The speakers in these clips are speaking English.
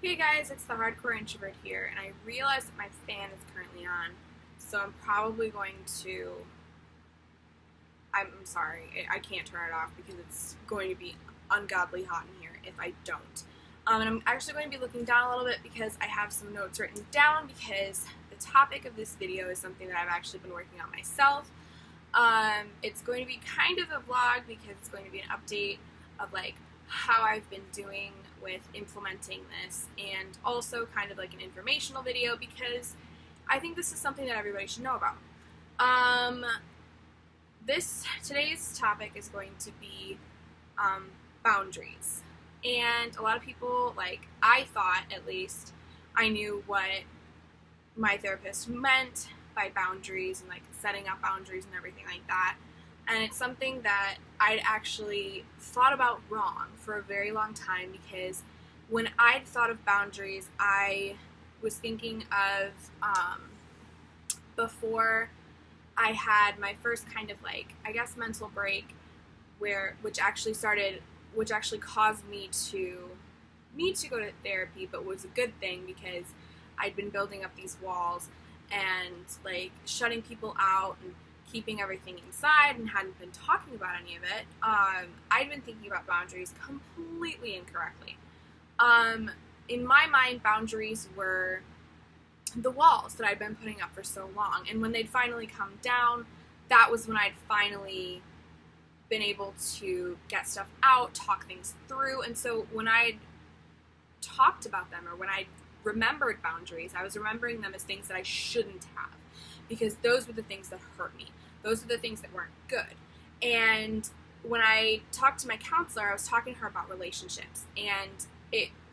Hey guys, it's the Hardcore Introvert here, and I realize that my fan is currently on, so I'm probably going to, I'm sorry, I can't turn it off because it's going to be ungodly hot in here if I don't. And I'm actually going to be looking down a little bit because I have some notes written down because the topic of this video is something that I've actually been working on myself. It's going to be kind of a vlog because it's going to be an update of like how I've been doing with implementing this, and also kind of like an informational video because I think this is something that everybody should know about. Today's topic is going to be boundaries, and a lot of people, like I thought at least, I knew what my therapist meant by boundaries and like setting up boundaries and everything like that. And it's something that I'd actually thought about wrong for a very long time because when I'd thought of boundaries, I was thinking of before I had my first kind of like, I guess, mental break which actually caused me to need to go to therapy, but was a good thing because I'd been building up these walls and like shutting people out and keeping everything inside and hadn't been talking about any of it. I'd been thinking about boundaries completely incorrectly. In my mind, boundaries were the walls that I'd been putting up for so long, and when they'd finally come down, that was when I'd finally been able to get stuff out, talk things through. And so when I'd talked about them, or when I remembered boundaries, I was remembering them as things that I shouldn't have, because those were the things that hurt me. Those were the things that weren't good. And when I talked to my counselor, I was talking to her about relationships. And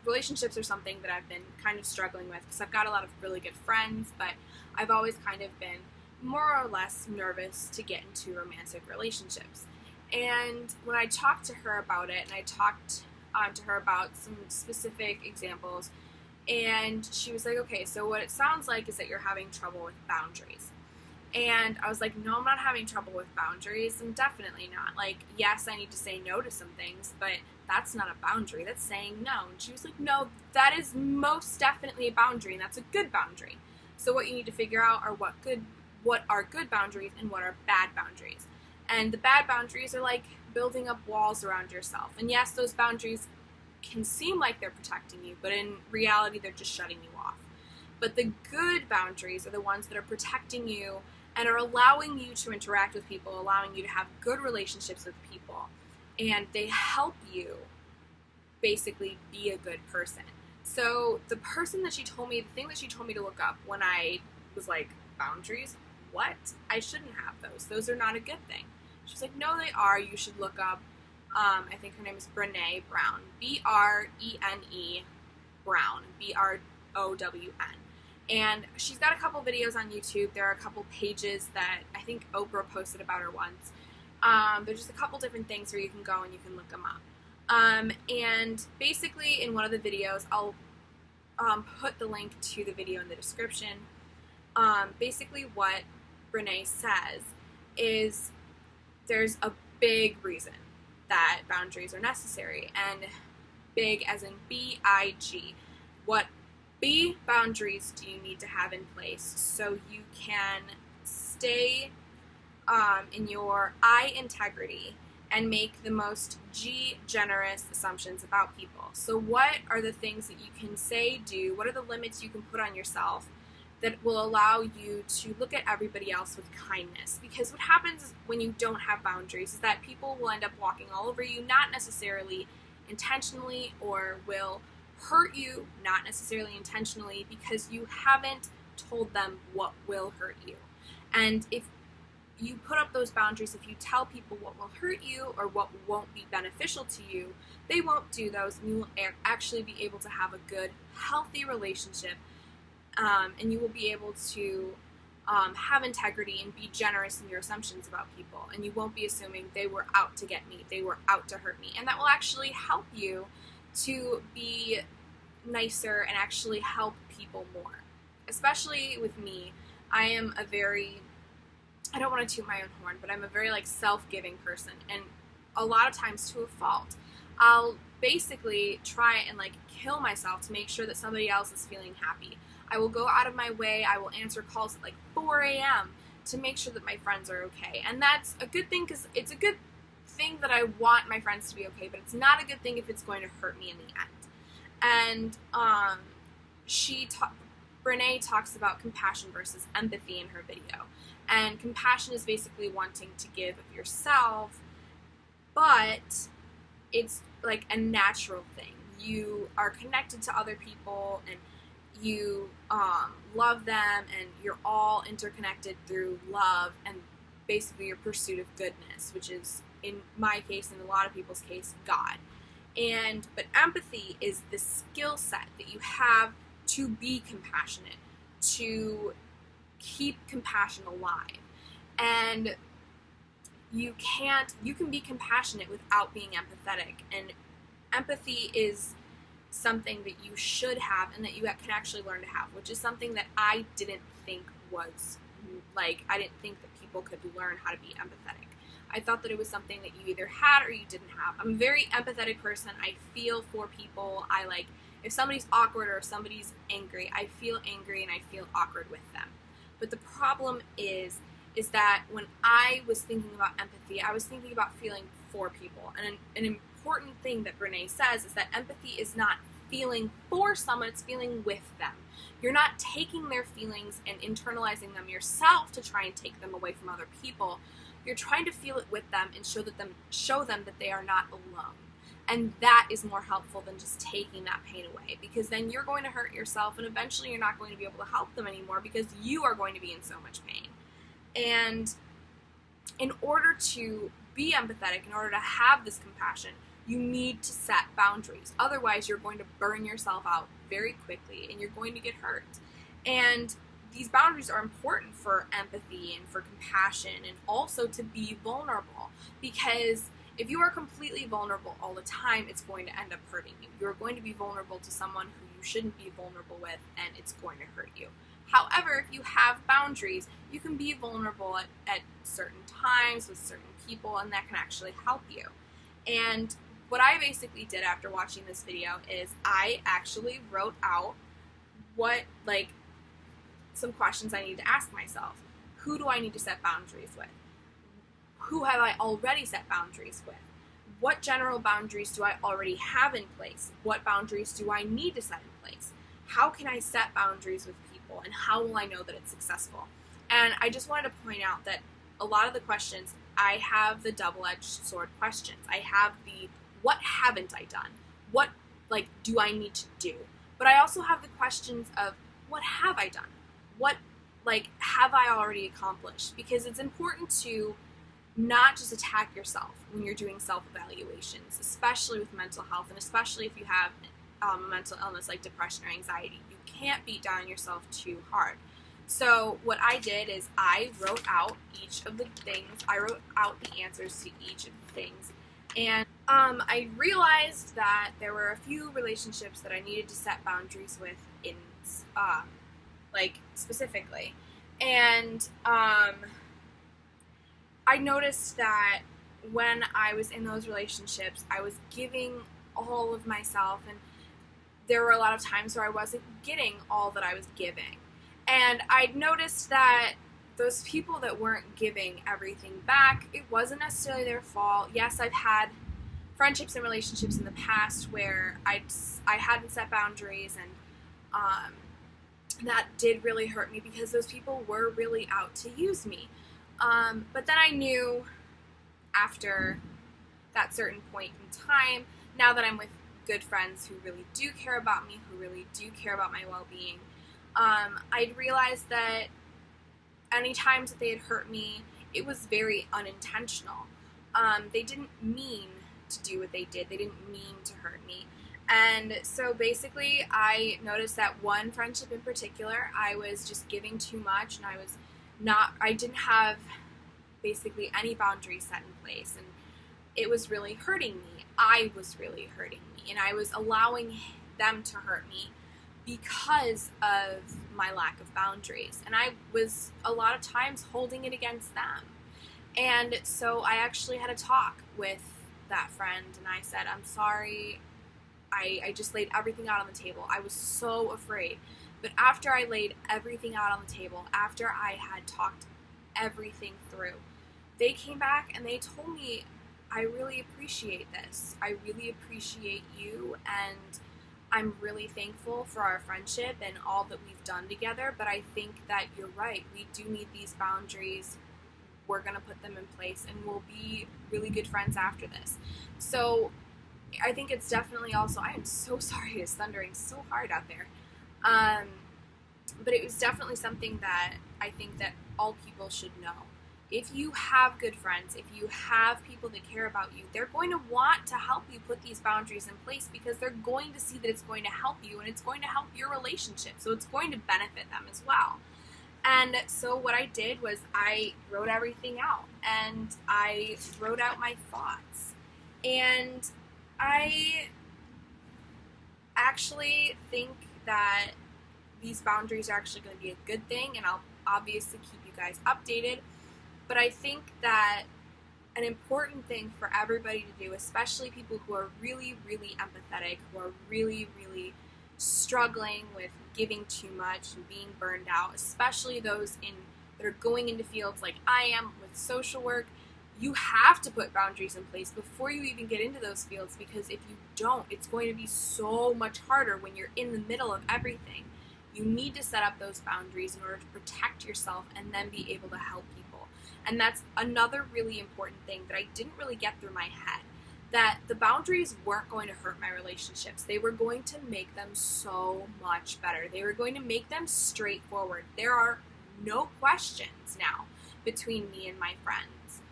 relationships are something that I've been kind of struggling with because I've got a lot of really good friends, but I've always kind of been more or less nervous to get into romantic relationships. And when I talked to her about it, and I talked to her about some specific examples, and she was like, okay, so what it sounds like is that you're having trouble with boundaries. And I was like, no, I'm not having trouble with boundaries. I'm definitely not. Like, yes, I need to say no to some things, but that's not a boundary. That's saying no. And she was like, no, that is most definitely a boundary, and that's a good boundary. So what you need to figure out are what are good boundaries and what are bad boundaries. And the bad boundaries are like building up walls around yourself. And yes, those boundaries can seem like they're protecting you, but in reality, they're just shutting you off. But the good boundaries are the ones that are protecting you and are allowing you to interact with people, allowing you to have good relationships with people, and they help you basically be a good person. So the thing that she told me to look up when I was like, boundaries? What? I shouldn't have those. Those are not a good thing. She's like, no, they are. You should look up, I think her name is Brene Brown, Brene Brown, Brown. And she's got a couple videos on YouTube. There are a couple pages that I think Oprah posted about her once. There's just a couple different things where you can go and you can look them up. And basically in one of the videos, I'll put the link to the video in the description. Basically what Brene says is there's a big reason that boundaries are necessary, and big as in B-I-G. What boundaries do you need to have in place so you can stay in your I integrity and make the most G generous assumptions about people? So what are the things that you can say, do? What are the limits you can put on yourself that will allow you to look at everybody else with kindness? Because what happens when you don't have boundaries is that people will end up walking all over you, not necessarily intentionally, or will hurt you, not necessarily intentionally, because you haven't told them what will hurt you. And if you put up those boundaries, if you tell people what will hurt you or what won't be beneficial to you, they won't do those, and you will actually be able to have a good, healthy relationship, and you will be able to have integrity and be generous in your assumptions about people, and you won't be assuming they were out to get me, they were out to hurt me, and that will actually help you to be nicer and actually help people more. Especially with me, I don't want to toot my own horn, but I'm a very like self-giving person, and a lot of times to a fault. I'll basically try and like kill myself to make sure that somebody else is feeling happy. I will go out of my way, I will answer calls at like 4 a.m. to make sure that my friends are okay. And that's a good thing, because it's a good thing that I want my friends to be okay, but it's not a good thing if it's going to hurt me in the end. And Brene talks about compassion versus empathy in her video. And compassion is basically wanting to give of yourself, but it's like a natural thing. You are connected to other people, and you love them, and you're all interconnected through love and basically your pursuit of goodness, which is, in my case, in a lot of people's case, God. But empathy is the skill set that you have to be compassionate, to keep compassion alive. And you can be compassionate without being empathetic. And empathy is something that you should have and that you can actually learn to have, which is something that I didn't think was, like, I didn't think that people could learn how to be empathetic. I thought that it was something that you either had or you didn't have. I'm a very empathetic person. I feel for people. I like, if somebody's awkward or if somebody's angry, I feel angry and I feel awkward with them. But the problem is that when I was thinking about empathy, I was thinking about feeling for people. And an important thing that Brene says is that empathy is not feeling for someone, it's feeling with them. You're not taking their feelings and internalizing them yourself to try and take them away from other people. You're trying to feel it with them and show them that they are not alone. And that is more helpful than just taking that pain away, because then you're going to hurt yourself, and eventually you're not going to be able to help them anymore because you are going to be in so much pain. And in order to be empathetic, in order to have this compassion, you need to set boundaries. Otherwise, you're going to burn yourself out very quickly and you're going to get hurt. And these boundaries are important for empathy and for compassion, and also to be vulnerable, because if you are completely vulnerable all the time, it's going to end up hurting you. You're going to be vulnerable to someone who you shouldn't be vulnerable with, and it's going to hurt you. However, if you have boundaries, you can be vulnerable at certain times with certain people, and that can actually help you. And what I basically did after watching this video is I actually wrote out some questions I need to ask myself. Who do I need to set boundaries with? Who have I already set boundaries with? What general boundaries do I already have in place? What boundaries do I need to set in place? How can I set boundaries with people, and how will I know that it's successful? And I just wanted to point out that a lot of the questions, I have the double-edged sword questions. I have the what haven't I done? What do I need to do? But I also have the questions of what have I done? What have I already accomplished? Because it's important to not just attack yourself when you're doing self-evaluations, especially with mental health, and especially if you have a mental illness like depression or anxiety. You can't beat down yourself too hard. So what I did is I wrote out each of the things. I wrote out the answers to each of the things. And I realized that there were a few relationships that I needed to set boundaries with in, specifically. And I noticed that when I was in those relationships, I was giving all of myself, and there were a lot of times where I wasn't getting all that I was giving. And I'd noticed that those people that weren't giving everything back, it wasn't necessarily their fault. Yes, I've had friendships and relationships in the past where I hadn't set boundaries, and that did really hurt me because those people were really out to use me. But then I knew after that certain point in time, now that I'm with good friends who really do care about me, who really do care about my well-being, I'd realized that any times that they had hurt me, it was very unintentional. They didn't mean to do what they did. They didn't mean to hurt me. And so basically I noticed that one friendship in particular, I was just giving too much, and I didn't have basically any boundaries set in place, and it was really hurting me. I was really hurting me, and I was allowing them to hurt me because of my lack of boundaries, and I was a lot of times holding it against them. And so I actually had a talk with that friend, and I said, I'm sorry, I just laid everything out on the table. I was so afraid. But after I laid everything out on the table, after I had talked everything through, they came back and they told me, I really appreciate this. I really appreciate you, and I'm really thankful for our friendship and all that we've done together, but I think that you're right. We do need these boundaries. We're going to put them in place, and we'll be really good friends after this. So I think it's definitely also, I am so sorry, it's thundering so hard out there. But it was definitely something that I think that all people should know. If you have good friends, if you have people that care about you, they're going to want to help you put these boundaries in place, because they're going to see that it's going to help you and it's going to help your relationship. So it's going to benefit them as well. And so what I did was I wrote everything out, and I wrote out my thoughts. And I actually think that these boundaries are actually going to be a good thing, and I'll obviously keep you guys updated. But I think that an important thing for everybody to do, especially people who are really, really empathetic, who are really, really struggling with giving too much and being burned out, especially those that are going into fields like I am with social work, you have to put boundaries in place before you even get into those fields, because if you don't, it's going to be so much harder when you're in the middle of everything. You need to set up those boundaries in order to protect yourself and then be able to help people. And that's another really important thing that I didn't really get through my head, that the boundaries weren't going to hurt my relationships. They were going to make them so much better. They were going to make them straightforward. There are no questions now between me and my friends.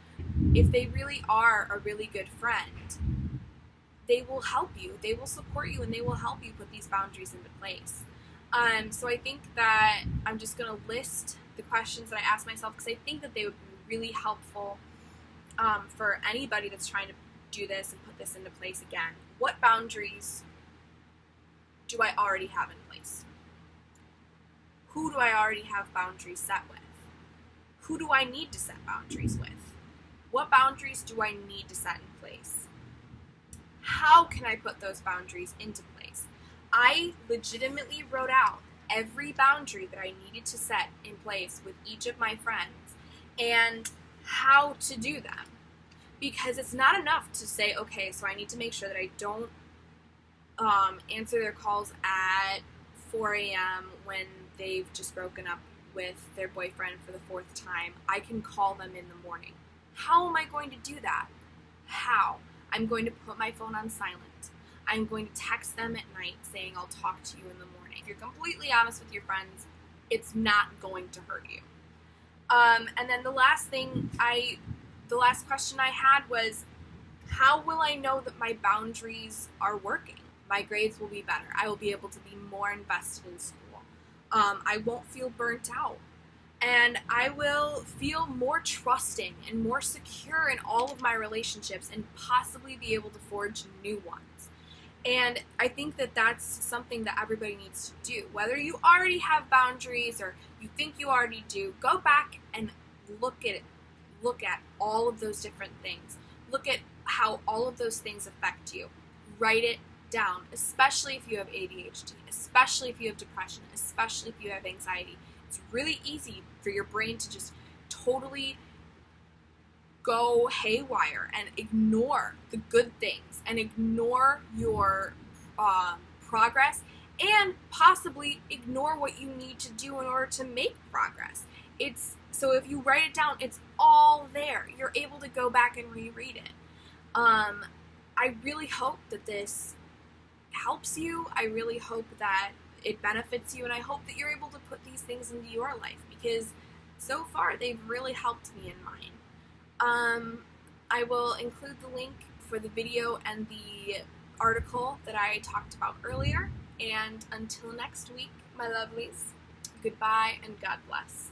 If they really are a really good friend, they will help you, they will support you, and they will help you put these boundaries into place. So I think that I'm just going to list the questions that I asked myself, because I think that they would be really helpful for anybody that's trying to do this and put this into place again. What boundaries do I already have in place? Who do I already have boundaries set with? Who do I need to set boundaries with? What boundaries do I need to set in place? How can I put those boundaries into place? I legitimately wrote out every boundary that I needed to set in place with each of my friends and how to do them. Because it's not enough to say, okay, so I need to make sure that I don't answer their calls at 4 a.m. when they've just broken up with their boyfriend for the 4th time. I can call them in the morning. How am I going to do that? How? I'm going to put my phone on silent. I'm going to text them at night saying I'll talk to you in the morning. If you're completely honest with your friends, it's not going to hurt you. And then the last question I had was, how will I know that my boundaries are working? My grades will be better. I will be able to be more invested in school. I won't feel burnt out. And I will feel more trusting and more secure in all of my relationships and possibly be able to forge new ones. And I think that that's something that everybody needs to do. Whether you already have boundaries or you think you already do, go back and look at all of those different things. Look at how all of those things affect you. Write it down, especially if you have ADHD, especially if you have depression, especially if you have anxiety. It's really easy for your brain to just totally go haywire and ignore the good things and ignore your progress and possibly ignore what you need to do in order to make progress. So if you write it down, it's all there. You're able to go back and reread it. I really hope that this helps you. I really hope that it benefits you, and I hope that you're able to put these things into your life, because so far they've really helped me in mine. I will include the link for the video and the article that I talked about earlier, and until next week, my lovelies, goodbye and God bless.